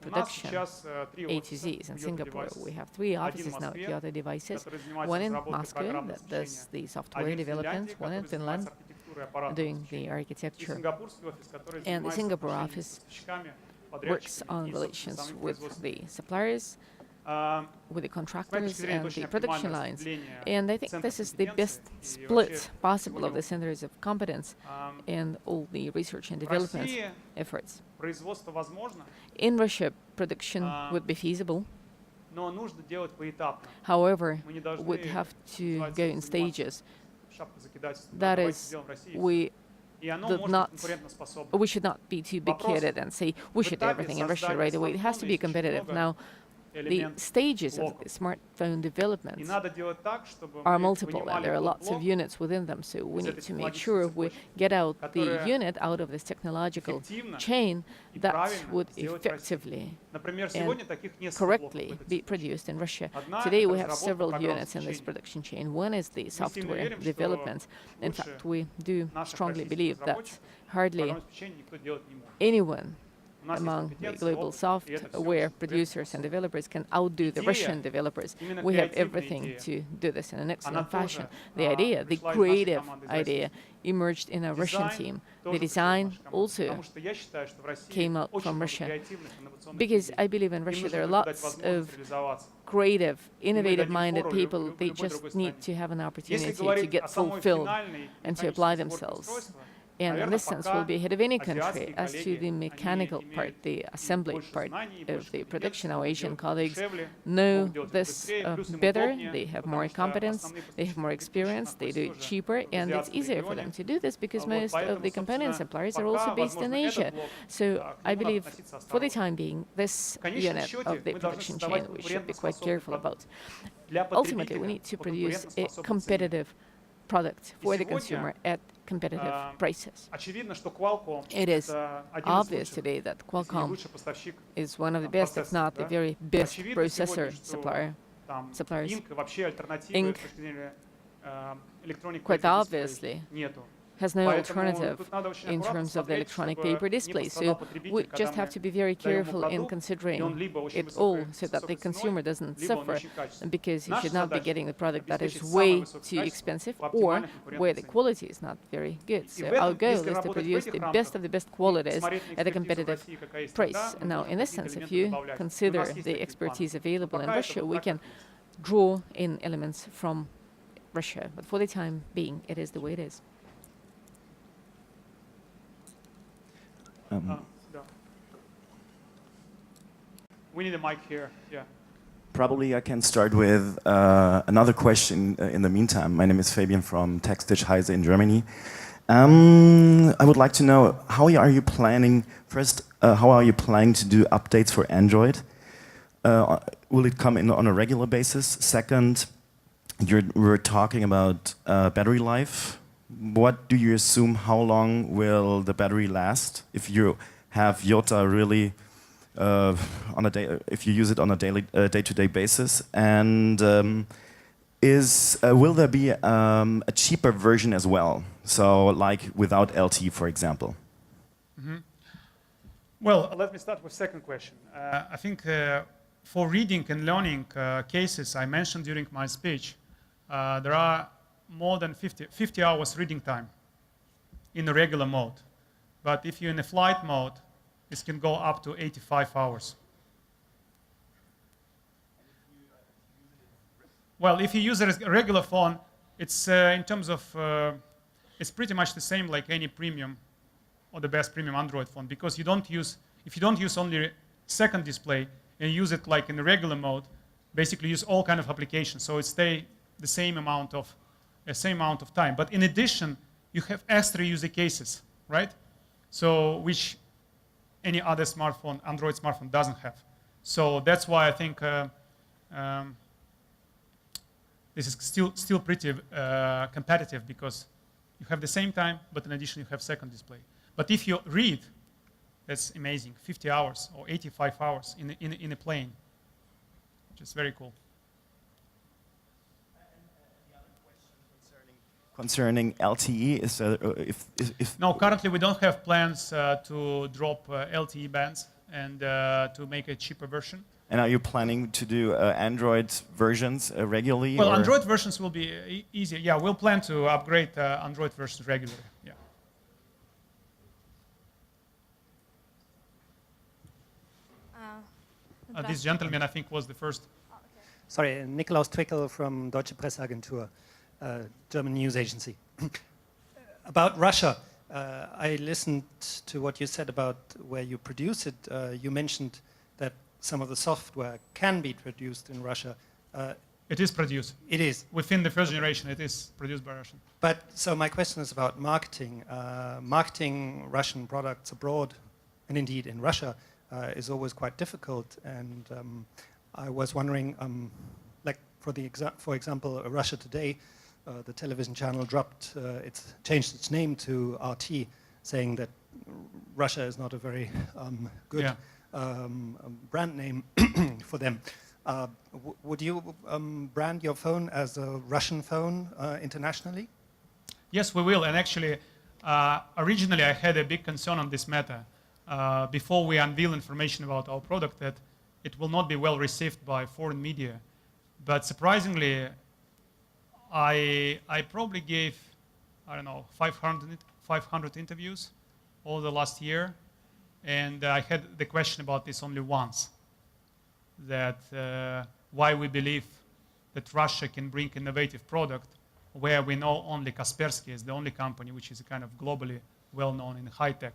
У нас production сейчас 3 A to офиса Z is in Yota Singapore. Devices. We have 3 Один в offices now at Москве, Yota Devices. который занимается One in разработкой Moscow программного that does обеспечения. the software Один в development, Финляндии, one in который занимается Finland архитектурой аппаратного doing the обеспечения. И architecture, сингапурский офис, который and the занимается Singapore отношениями office с поставщиками, works подрядчиками on и, собственно, relations самим with производителем. the suppliers, with the С моей точки contractors зрения, это and очень the production оптимальное lines. распределение And I think центров this is the best компетенции. И split вообще, possible of сегодня the centers of competence and all the research and в development России efforts. производство возможно, In Russia, production would be feasible. но нужно делать поэтапно. However, Мы не должны, we'd have to называется, go in заниматься stages. шапкозакидательством. That Давайте is, сделаем в России. we И оно did может not, быть конкурентоспособно. we should not be too big-headed and say we should do everything in Russia right away. It has to be competitive. Now, the stages of the smartphone development И надо делать так, чтобы are мы multiple, and понимали there are тот lots of блок, units within them. So we из need этой to make технологической sure we цепочки, get out the которая unit out of this technological эффективно chain и that правильно would сделать в России. effectively Например, and сегодня таких несколько блоков в correctly этой be цепочке. produced in Russia. Одна Today это we have разработка several программного units in this обеспечения. production chain. One is the Мы сильно software верим, что development. In лучше fact, we do наших strongly российских believe that разработчиков hardly программное обеспечение никто делать не может. anyone У нас есть among the компетенции, global опыт, и это всё software очень producers and developers can outdo the Идея, Russian developers. именно We have креативная everything идея, to do this in an она excellent fashion. тоже The idea, the пришла из нашей creative команды idea, emerged in a Russian Дизайн team. The тоже пришел из design нашей команды, also потому что я считаю, что в России came out очень from много Russia. креативных, инновационных Because идей. I believe in Им Russia нужно there are только дать lots возможность of реализоваться. creative, И мы дадим innovative-minded фору people. They любой другой just need стране. to have an Если opportunity to говорить get о самой fulfilled финальной and to механической apply сборке themselves. устройства, and in this sense will be ahead of any country. As to the mechanical part, the assembly part of the production, our Asian colleagues know this better. They have more competence, they have more experience, they do it cheaper, and it's easier for them to do this because most of the component suppliers are also based in Asia. So I believe for the time being, this unit of the production chain we should be quite careful about. Ultimately, we need to produce a competitive product for the consumer at competitive prices. It is obvious today that Qualcomm is one of the best, if not the very best processor suppliers. Ink, quite obviously, has no alternative in terms of the electronic paper display. So we just have to be very careful in considering it all so that the consumer doesn't suffer, because you should not be getting a product that is way too expensive or where the quality is not very good. So our goal is to produce the best of the best qualities at a competitive price. Now, in this sense, if you consider the expertise available in Russia, we can draw in elements from Russia. But for the time being, it is the way it is. We need a mic here. Yeah. Probably I can start with another question in the meantime. My name is Fabian from Textich Heise in Germany. I would like to know, how are you planning to do updates for Android? Will it come in on a regular basis? Second, we're talking about battery life. What do you assume, how long will the battery last if you have Yota really if you use it on a day-to-day basis? And will there be a cheaper version as well? So like without LTE, for example. Mm-hmm. Well, let me start with the second question. I think for reading and learning cases I mentioned during my speech, there are more than 50 hours reading time in a regular mode. But if you're in a flight mode, this can go up to 85 hours. Well, if you use a regular phone, it's in terms of, it's pretty much the same like any premium or the best premium Android phone, because if you don't use only second display and use it like in a regular mode, basically use all kind of applications, so it stays the same amount of time. But in addition, you have extra user cases, right? So which any other smartphone, Android smartphone, doesn't have. So that's why I think this is still pretty competitive, because you have the same time, but in addition you have second display. But if you read, that's amazing, 50 hours or 85 hours in a plane, which is very cool. Concerning LTE, No, currently we don't have plans to drop LTE bands and to make a cheaper version. And are you planning to do Android versions regularly? Well, Android versions will be easier. Yeah, we'll plan to upgrade Android versions regularly. Yeah. This gentleman, I think, was the first. Okay. Sorry, Nikolaus Twickel from Deutsche Presseagentur. German news agency. About Russia, I listened to what you said about where you produce it. You mentioned that some of the software can be produced in Russia. It is produced. It is. Within the first generation, it is produced by Russian. But so my question is about marketing. Marketing Russian products abroad, and indeed in Russia, is always quite difficult. And I was wondering, like for example, Russia Today, the television channel changed its name to RT, saying that Russia is not a very good brand name for them. Would you brand your phone as a Russian phone internationally? Yes, we will. And actually, originally I had a big concern on this matter. Before we unveil information about our product, that it will not be well received by foreign media. But surprisingly, I probably gave, I don't know, 500 interviews all the last year, and I had the question about this only once, that why we believe that Russia can bring innovative product where we know only Kaspersky is the only company which is kind of globally well known in high tech.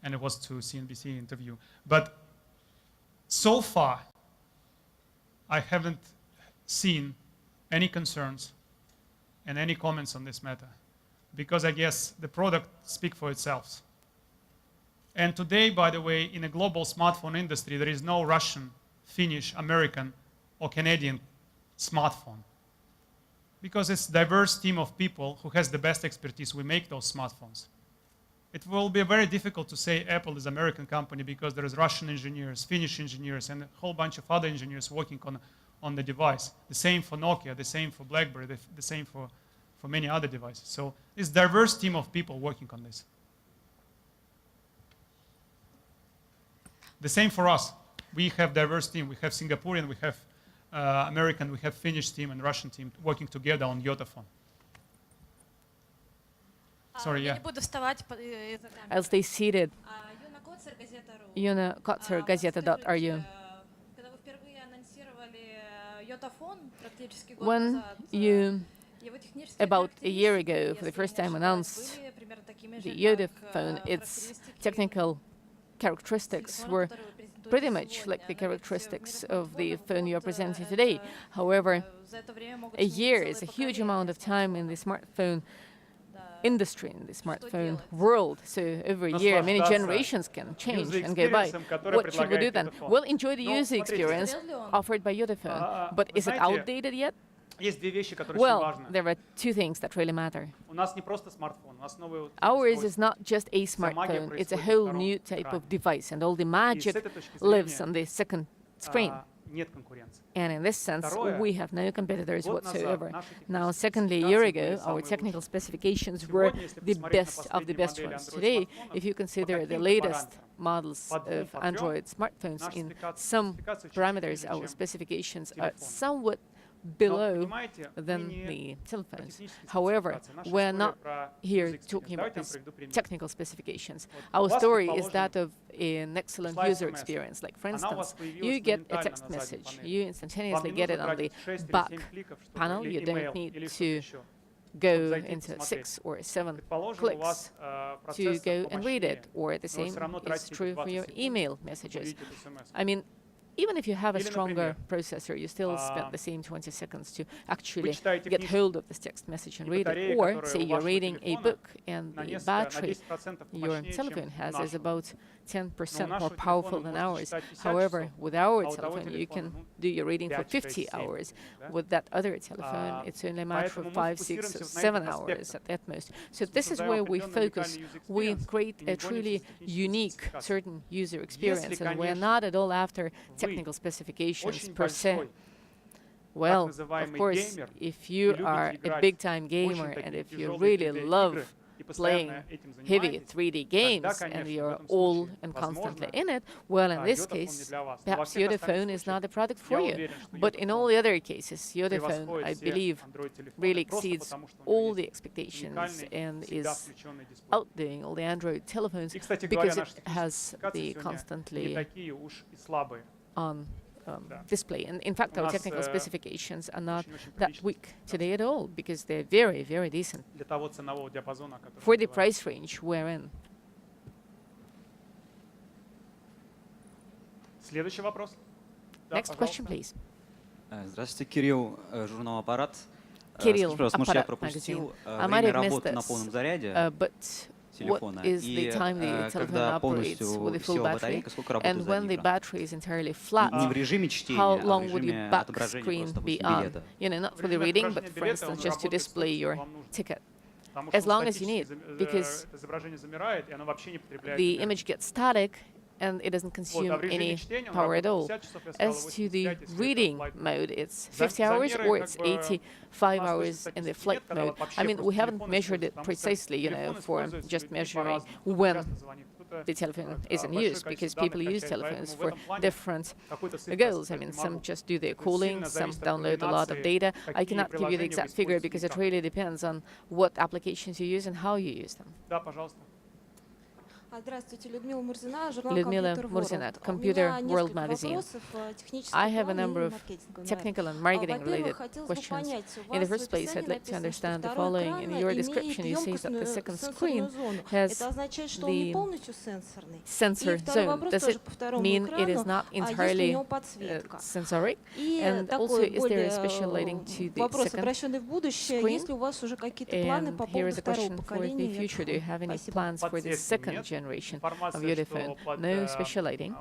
And it was to CNBC interview. But so far, I haven't seen any concerns and any comments on this matter, because I guess the product speaks for itself. And today, by the way, in a global smartphone industry, there is no Russian, Finnish, American, or Canadian smartphone, because it's a diverse team of people who has the best expertise. We make those smartphones. It will be very difficult to say Apple is an American company, because there is Russian engineers, Finnish engineers, and a whole bunch of other engineers working on the device. The same for Nokia, the same for BlackBerry, the same for many other devices. So it's a diverse team of people working on this. The same for us. We have diverse team. We have Singaporean, we have American, we have Finnish team and Russian team working together on YotaPhone. Sorry, yeah. I'll stay seated. Yuna Kotzer, Gazeta.ru. When you, about a year ago, for the first time announced the YotaPhone, its technical characteristics were pretty much like the characteristics of the phone you are presenting today. However, a year is a huge amount of time in the smartphone industry, in the smartphone world. So every year, many generations can change and go by. What should we do then? Well, enjoy the user experience offered by YotaPhone. But is it outdated yet? Well, there are two things that really matter. Ours is not just a smartphone, it's a whole new type of device, and all the magic lives on the second screen. And in this sense, we have no competitors whatsoever. Now, secondly, a year ago, our technical specifications were the best of the best ones. Today, if you consider the latest models of Android smartphones, in some parameters, our specifications are somewhat below than the telephones. However, we're not here talking about these technical specifications. Our story is that of an excellent user experience. Like, for instance, you get a text message. You instantaneously get it on the back panel. You don't need to go into 6 or 7 clicks to go and read it. Or the same is true for your email messages. I mean, even if you have a stronger processor, you still spend the same 20 seconds to actually get hold of this text message and read it. Or, say you're reading a book and the battery your telephone has is about 10% more powerful than ours. However, with our telephone, you can do your reading for 50 hours. With that other telephone, it's only a matter of 5, 6, or 7 hours at most. So this is where we focus. We create a truly unique, certain user experience, and we're not at all after technical specifications per se. Well, of course, if you are a big-time gamer and if you really love playing heavy 3D games and you're all and constantly in it, well, in this case, perhaps YotaPhone is not the product for you. But in all the other cases, YotaPhone, I believe, really exceeds all the expectations and is outdoing all the Android telephones because it has the constantly on display. And in fact, our technical specifications are not that weak today at all, because they're very, very decent for the price range we're in. Next question, please. Здравствуйте, Кирилл, журнал «Аппарат». Kirill, может, я Apparat пропустил magazine. I might have missed на полном this, заряде but what is the time the telephone operates with a full battery, and when the battery is entirely flat, how long would your back screen be on? You know, not for the reading, but for instance, just to display your ticket. As long as you need, because the image gets static and it doesn't consume any power at all. As to the reading mode, it's 50 hours or it's 85 hours in the flight mode. I mean, we haven't measured it precisely, you know, for just measuring when the telephone is in use, because people use telephones for different goals. I mean, some just do their calling, some download a lot of data. I cannot give you the exact figure because it really depends on what applications you use and how you use them. Людмила Мурзина, Computer World Magazine. I have a number of technical and marketing-related questions. In the first place, I'd like to understand the following. In your description, you say that the second screen has the sensor zone. Does it mean it is not entirely sensoric? And also, is there a special lighting to the second screen? And here is a question for the future. Do you have any plans for the second generation of YotaPhone? No special lighting.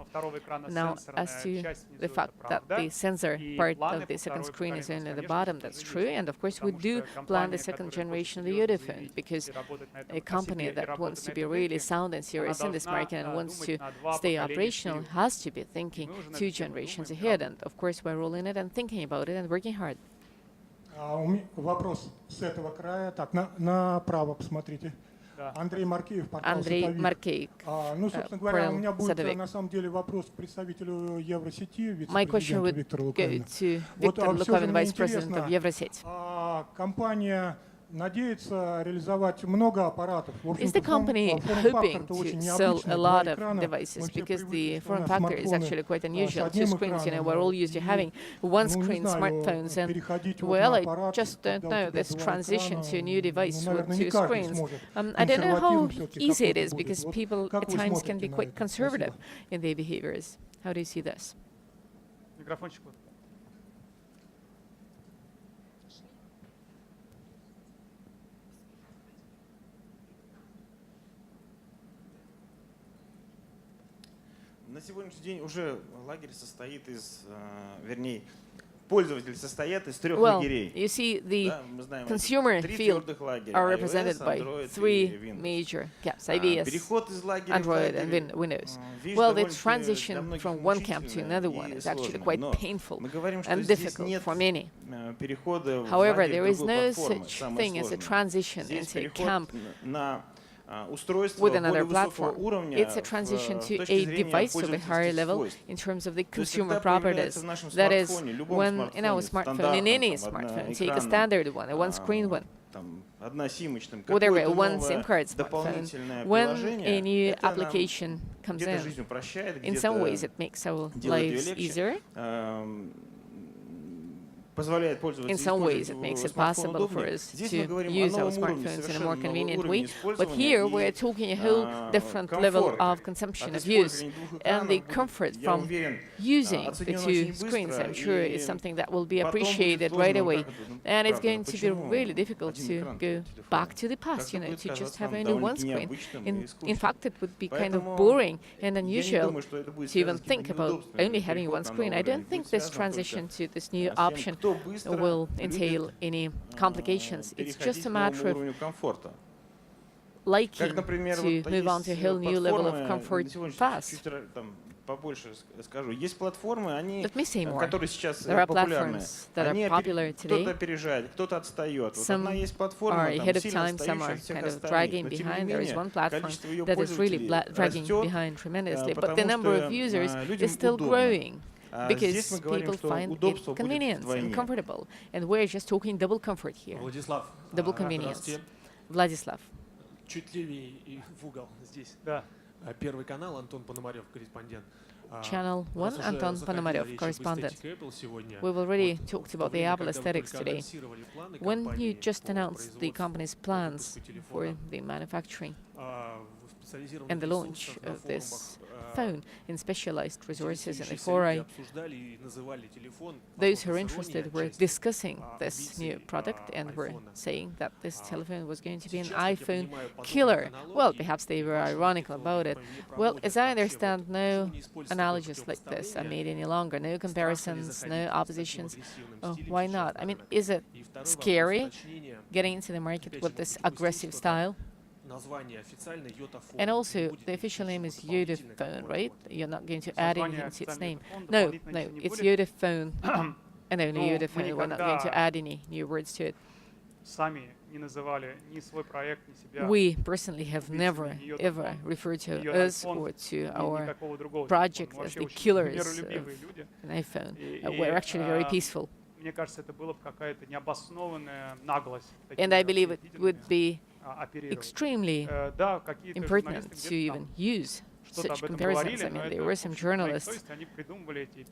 Now, as to the fact that the sensor part of the second screen is only at the bottom, that's true. And of course, we do plan the second generation of the YotaPhone, because a company that wants to be really sound and serious in this market and wants to stay operational has to be thinking 2 generations ahead. And of course, we're rolling it and thinking about it and working hard. Вопрос с этого края. Так, направо посмотрите. Андрей Маркеев, портал Маркеев. Ну, собственно говоря, у меня будет на самом деле вопрос к представителю Евросети, вице-президенту Виктору Луковину. Вот все же мне интересно, компания надеется реализовать много аппаратов. Is the company hoping to sell a lot of devices? Because the form factor is actually quite unusual. 2 screens, you know, we're all used to having one-screen smartphones. And, well, I just don't know this transition to a new device with 2 screens. I don't know how easy it is, because people at times can be quite conservative in their behaviors. How do you see this? На сегодняшний день уже лагерь состоит из, вернее, пользователи состоят из 3 лагерей. You see, the consumer field are represented by 3 major camps: iOS, Android, and Windows. Well, the transition from one camp to another one is actually quite painful and difficult for many. However, there is no such thing as a transition into a camp with another platform. It's a transition to a device of a higher level in terms of the consumer properties. That is, when in our smartphone, in any smartphone, take a standard one, a one-screen one, whatever, a one SIM card smartphone, when a new application comes in some ways it makes our lives easier. In some ways, it makes it possible for us to use our smartphones in a more convenient way. But here, we're talking a whole different level of consumption of use. And the comfort from using the 2 screens, I'm sure, is something that will be appreciated right away. And it's going to be really difficult to go back to the past, you know, to just have only one screen. In fact, it would be kind of boring and unusual to even think about only having one screen. I don't think this transition to this new option will entail any complications. It's just a matter of liking to move on to a whole new level of comfort fast. Let me say more. There are platforms that are popular today. Some are ahead of time, some are kind of dragging behind. There is one platform that is really dragging behind tremendously, but the number of users is still growing, because people find it convenient and comfortable. And we're just talking double comfort here. Double convenience. Vladislav. Чуть левее и в угол здесь. Первый канал, Антон Пономарев, корреспондент. Channel 1, Anton Ponomarev, correspondent. We've already talked about the Apple aesthetics today. When you just announced the company's plans for the manufacturing and the launch of this phone in specialized resources in the foray, those who are interested were discussing this new product and were saying that this telephone was going to be an iPhone killer. Well, perhaps they were ironical about it. Well, as I understand, no analogies like this are made any longer, no comparisons, no oppositions. Oh, why not? I mean, is it scary getting into the market with this aggressive style? And also, the official name is YotaPhone, right? You're not going to add anything to its name. No, it's YotaPhone and only YotaPhone. We're not going to add any new words to it. We personally have never, ever referred to us or to our project as the killers of an iPhone. We're actually very peaceful. And I believe it would be extremely impertinent to even use such comparisons. I mean, there were some journalists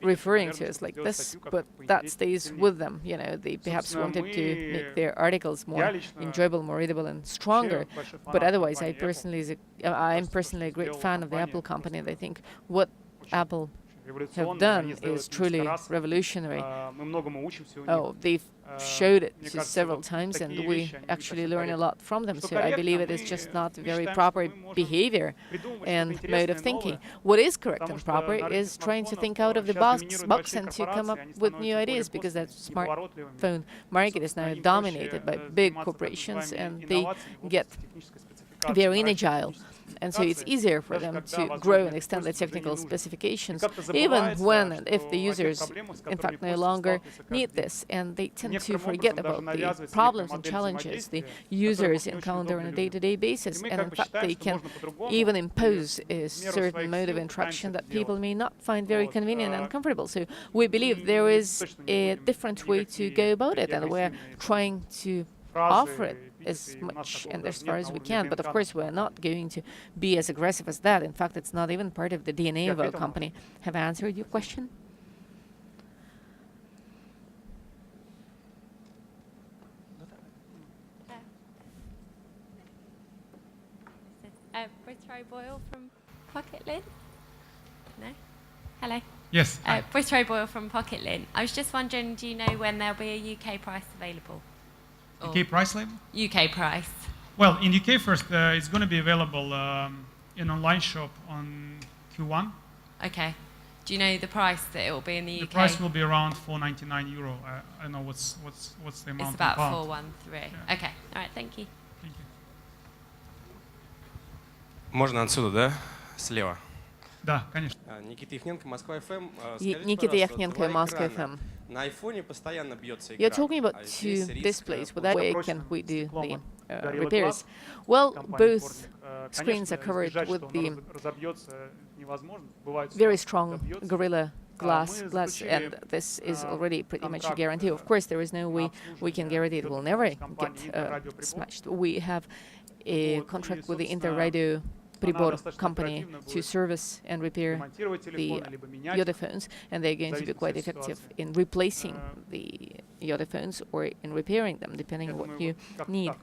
referring to us like this, but that stays with them. You know, they perhaps wanted to make their articles more enjoyable, more readable, and stronger. But otherwise, I'm personally a great fan of the Apple company, and I think what Apple have done is truly revolutionary. Oh, they've showed it just several times, and we actually learn a lot from them. So I believe it is just not very proper behavior and mode of thinking. What is correct and proper is trying to think out of the box and to come up with new ideas, because that smartphone market is now dominated by big corporations, and they get very agile. And so it's easier for them to grow and extend their technical specifications, even when and if the users, in fact, no longer need this. And they tend to forget about the problems and challenges the users encounter on a day-to-day basis. And in fact, they can even impose a certain mode of interaction that people may not find very convenient and comfortable. So we believe there is a different way to go about it, and we're trying to offer it as much and as far as we can. But of course, we're not going to be as aggressive as that. In fact, it's not even part of the DNA of our company. Have I answered your question? Britt Boyle from Pocket Lint. No? Hello. Yes. Britt Boyle from Pocket Lint. I was just wondering, do you know when there'll be a UK price available? UK price label? UK price. Well, in UK first, it's going to be available in online shop on Q1. Okay. Do you know the price that it will be in the UK? The price will be around €499. I don't know what's the amount. It's about in pound. 413. Yeah. Okay. All right. Thank you. Thank you. Можно отсюда, да? Слева. Да, конечно. Никита Яхненко, Москва ФМ. Nikita Yakhnienko, Moscow FM. На айфоне постоянно бьется экран. You're talking about two displays. With that way, can we do the repairs? Well, both screens are covered with the very strong Gorilla Glass, and this is already pretty much a guarantee. Of course, there is no way we can guarantee it will never get smashed. We have a contract with the Interradio Pribor company to service and repair the YotaPhones, and they're going to be quite effective in replacing the YotaPhones or in repairing them, depending on what you need.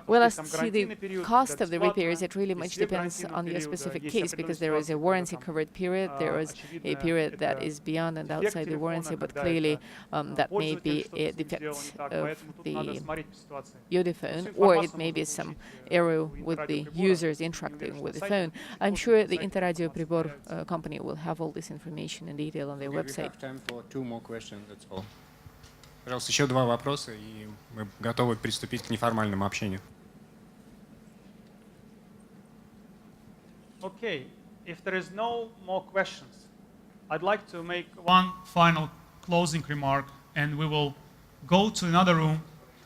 Well, as to the cost of the repairs, it really much depends on your specific case, because there is a warranty-covered period, there is a period that is beyond and outside the warranty, but clearly that may be a defect of the YotaPhone, or it may be some error with the users interacting with the phone. I'm sure the Interradio Pribor company will have all this information in detail on their website. We have time for 2 more questions, that's all. Пожалуйста, еще 2 вопроса, и мы готовы приступить к неформальному общению. Okay, if there is no more questions, I'd like to make one final closing remark, and we will go to another room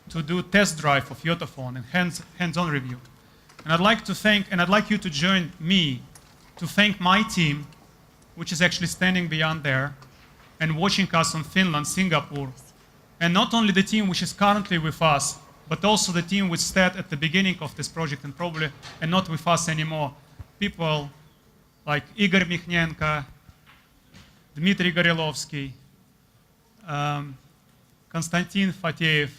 to do test drive of YotaPhone and hands-on review. And I'd like you to join me to thank my team, which is actually standing beyond there and watching us on Finland, Singapore. And not only the team which is currently with us, but also the team which started at the beginning of this project and probably and not with us anymore. People like Igor Mikhnenko, Dmitry Gorilovsky, Konstantin Fateev,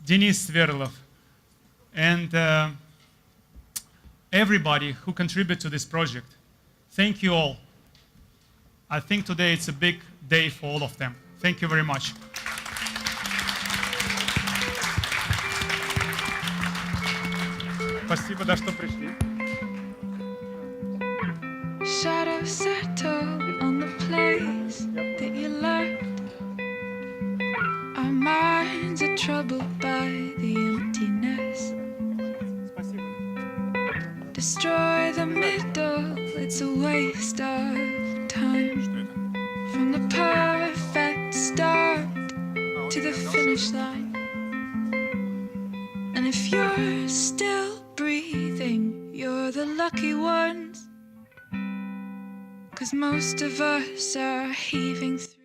Denis Sverlov, and everybody who contributed to this project. Thank you all. I think today it's a big day for all of them. Thank you very much. Спасибо, да, что пришли. Shadows settle on the place that you left. Our minds are troubled by the emptiness. Destroy the middle, it's a waste of time. From the perfect start to the finish line. And if you're still breathing, you're the lucky ones. 'Cause most of us are heaving through.